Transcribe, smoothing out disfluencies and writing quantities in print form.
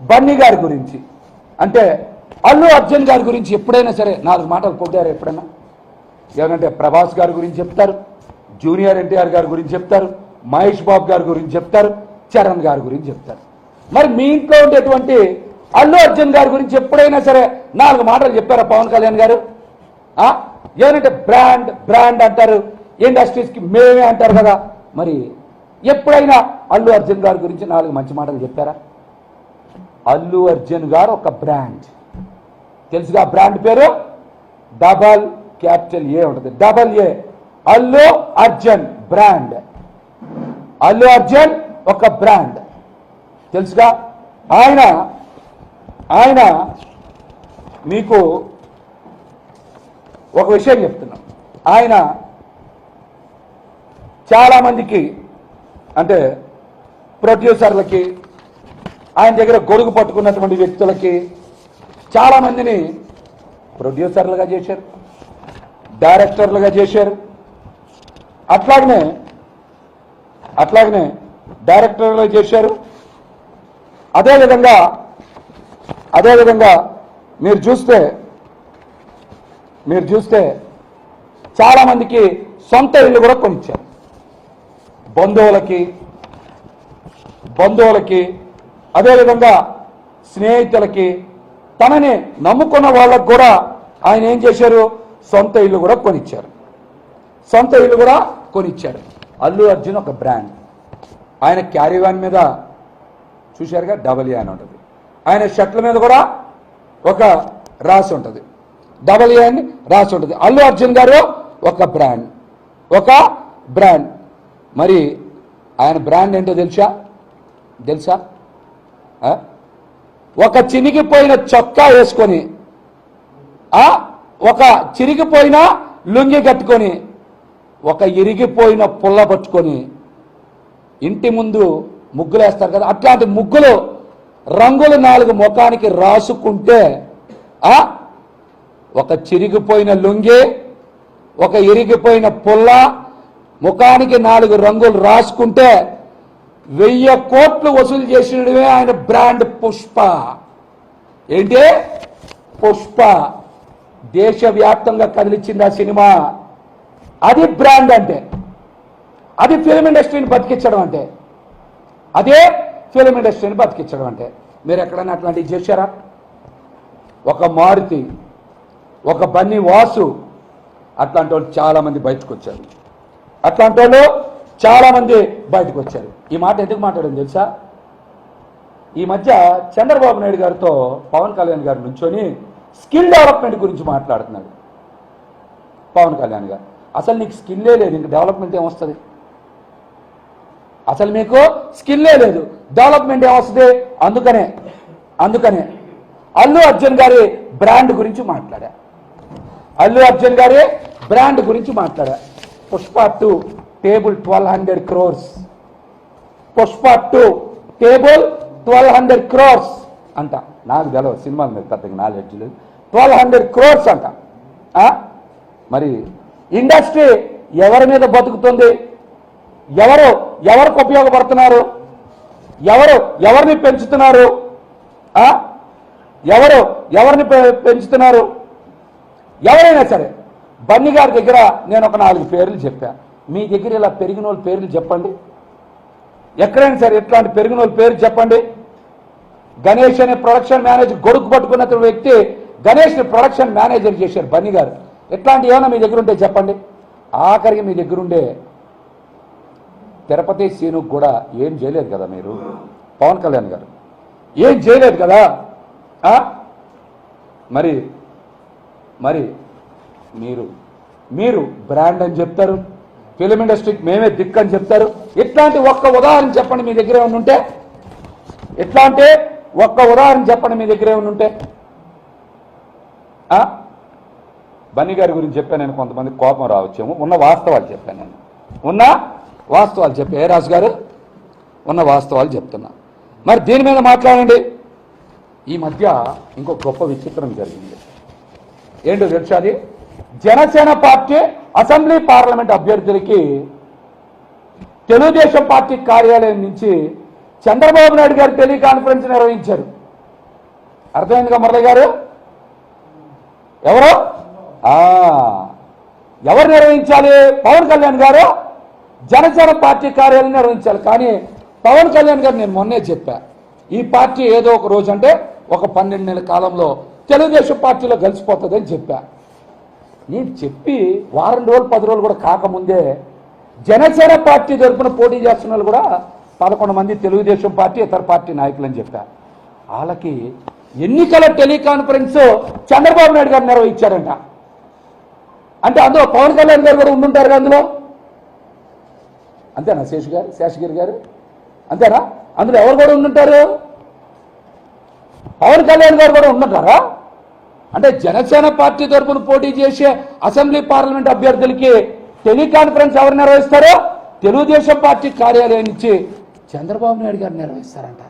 బన్నీ గారి గురించి అంటే అల్లు అర్జున్ గారి గురించి ఎప్పుడైనా సరే 4 మాటలు పొగిడారు ఎప్పుడైనా? ఏమంటే ప్రభాస్ గారి గురించి చెప్తారు, జూనియర్ ఎన్టీఆర్ గారి గురించి చెప్తారు, మహేష్ బాబు గారి గురించి చెప్తారు, చరణ్ గారి గురించి చెప్తారు. మరి మీ ఇంట్లో ఉండేటువంటి అల్లు అర్జున్ గారి గురించి ఎప్పుడైనా సరే 4 మాటలు చెప్పారా పవన్ కళ్యాణ్ గారు? ఏమంటే బ్రాండ్ బ్రాండ్ అంటారు, ఇండస్ట్రీస్కి మేమే అంటారు కదా. మరి ఎప్పుడైనా అల్లు అర్జున్ గారి గురించి 4 మంచి మాటలు చెప్పారా? అల్లు అర్జున్ గారు ఒక బ్రాండ్, తెలుసుగా బ్రాండ్ పేరు డబల్ క్యాపిటల్ ఏ ఉంటుంది, double A, Allu Arjun brand. Allu Arjun ఒక బ్రాండ్ తెలుసుగా. ఆయన మీకు ఒక విషయం చెప్తున్నాం. ఆయన చాలామందికి అంటే ప్రొడ్యూసర్లకి, ఆయన దగ్గర గొడుగు పట్టుకున్నటువంటి వ్యక్తులకి చాలామందిని ప్రొడ్యూసర్లుగా చేశారు, డైరెక్టర్లుగా చేశారు. అట్లాగనే డైరెక్టర్లుగా చేశారు. అదేవిధంగా మీరు చూస్తే చాలామందికి సొంత ఇల్లు కూడా కొనిచ్చారు. బంధువులకి అదేవిధంగా స్నేహితులకి, తనని నమ్ముకున్న వాళ్ళకు కూడా ఆయన ఏం చేశారు? సొంత ఇల్లు కూడా కొనిచ్చారు. అల్లు అర్జున్ ఒక బ్రాండ్. ఆయన క్యారీ వ్యాన్ మీద చూశారుగా డబల్ ఏ అని ఉంటుంది, ఆయన షర్ట్ల మీద కూడా ఒక రాసి ఉంటుంది, డబల్ ఏ అని రాసి ఉంటుంది. అల్లు అర్జున్ గారు ఒక బ్రాండ్. మరి ఆయన బ్రాండ్ ఏంటో తెలుసా? ఒక చినిగిపోయిన చొక్కా వేసుకొని, ఒక చిరిగిపోయిన లుంగి కట్టుకొని, ఒక ఇరిగిపోయిన పుల్ల పట్టుకొని ఇంటి ముందు ముగ్గులు వేస్తారు కదా, అట్లాంటి ముగ్గులు రంగులు 4 ముఖానికి రాసుకుంటే, ఒక చిరిగిపోయిన లుంగి, ఒక ఇరిగిపోయిన పుల్ల, ముఖానికి 4 రంగులు రాసుకుంటే 1000 కోట్లు వసూలు చేసినవే ఆయన బ్రాండ్ పుష్ప. ఏంటి? పుష్ప. దేశవ్యాప్తంగా కదిలిచ్చింది ఆ సినిమా. అది బ్రాండ్ అంటే, అది ఫిల్మ్ ఇండస్ట్రీని బతికించడం అంటే, మీరు ఎక్కడైనా అట్లాంటివి చేశారా? ఒక మారుతి, ఒక బన్నీ వాసు, అట్లాంటి వాళ్ళు చాలామంది బయటకు వచ్చారు. ఈ మాట ఎందుకు మాట్లాడాను తెలుసా? ఈ మధ్య చంద్రబాబు నాయుడు గారితో పవన్ కళ్యాణ్ గారు నుంచొని స్కిల్ డెవలప్మెంట్ గురించి మాట్లాడుతున్నాడు. పవన్ కళ్యాణ్ గారు, అసలు నీకు స్కిల్లే లేదు, ఇంక డెవలప్మెంట్ ఏమొస్తుంది? అసలు మీకు స్కిల్లే లేదు, డెవలప్మెంట్ ఏమొస్తుంది? అందుకనే అల్లు అర్జున్ గారి బ్రాండ్ గురించి మాట్లాడా. Pushpa 2 table 1200 crores. Pushpa 2 table 1200 crores అంట. నాకు తెలియదు, సినిమాల మీద పెద్దగా నాలెడ్జ్ లేదు. 1200 crores అంట. మరి ఇండస్ట్రీ ఎవరి మీద బతుకుతుంది? ఎవరికి ఉపయోగపడుతున్నారు? ఎవరిని పెంచుతున్నారు? ఎవరైనా సరే. బన్నీ గారి దగ్గర నేను ఒక 4 పేర్లు చెప్పా. మీ దగ్గర ఇలా పెరిగిన వాళ్ళ పేర్లు చెప్పండి. ఎక్కడైనా సరే ఇట్లాంటి పెరిగిన వాళ్ళ పేరు చెప్పండి. గణేష్ అనే ప్రొడక్షన్ మేనేజర్ గొడుగు పట్టుకున్న వ్యక్తి గణేష్ని ప్రొడక్షన్ మేనేజర్ చేశారు బన్నీ గారు. ఇట్లాంటి ఏమైనా మీ దగ్గర ఉంటే చెప్పండి. ఆఖరికి మీ దగ్గర ఉండే తిరుపతి సీనుకు కూడా ఏం చేయలేదు కదా మీరు, పవన్ కళ్యాణ్ గారు ఏం చేయలేదు కదా. మరి మీరు బ్రాండ్ అని చెప్తారు, ఫిలిం ఇండస్ట్రీకి మేమే దిక్కు అని చెప్తారు. ఇట్లాంటి ఒక్క ఉదాహరణ చెప్పండి మీ దగ్గర ఏమైనా ఉంటే. బన్నీ గారి గురించి చెప్పాను నేను, కొంతమంది కోపం రావచ్చేమో. ఉన్న వాస్తవాలు చెప్పాను నేను, ఏ రాజు గారు ఉన్న వాస్తవాలు చెప్తున్నా. మరి దీని మీద మాట్లాడండి. ఈ మధ్య ఇంకో గొప్ప విచిత్రం జరిగింది. ఏంటో తెలుసా? అది జనసేన పార్టీ అసెంబ్లీ పార్లమెంట్ అభ్యర్థులకి తెలుగుదేశం పార్టీ కార్యాలయం నుంచి చంద్రబాబు నాయుడు గారు టెలికాన్ఫరెన్స్ నిర్వహించారు. అర్థమైందిగా మురళి గారు? ఎవరు ఎవరు నిర్వహించాలి? పవన్ కళ్యాణ్ గారు జనసేన పార్టీ కార్యాలయం నిర్వహించాలి. కానీ పవన్ కళ్యాణ్ గారు నేను మొన్నే చెప్పా, ఈ పార్టీ ఏదో ఒక రోజు అంటే ఒక 12 నెలల కాలంలో తెలుగుదేశం పార్టీలో కలిసిపోతుందని చెప్పా. నేను చెప్పి వారం రోజులు 10 రోజులు కూడా కాకముందే జనసేన పార్టీ తరఫున పోటీ చేస్తున్న వాళ్ళు కూడా 11 మంది తెలుగుదేశం పార్టీ ఇతర పార్టీ నాయకులు అని చెప్పా. వాళ్ళకి ఎన్నికల టెలికాన్ఫరెన్స్ చంద్రబాబు నాయుడు గారు నిర్వహించారంట. అంటే అందులో పవన్ కళ్యాణ్ గారు కూడా ఉండుంటారు కదా అందులో. అంతేనా శేషగిరి గారు? అంతేనా? అందులో ఎవరు కూడా ఉండుంటారు? పవన్ కళ్యాణ్ గారు కూడా ఉండుంటారా? అంటే జనసేన పార్టీ తరఫున పోటీ చేసే అసెంబ్లీ పార్లమెంట్ అభ్యర్థులకి టెలికాన్ఫరెన్స్ ఎవరు నిర్వహిస్తారో తెలుగుదేశం పార్టీ కార్యాలయం నుంచి చంద్రబాబు నాయుడు గారు నిర్వహిస్తారంట.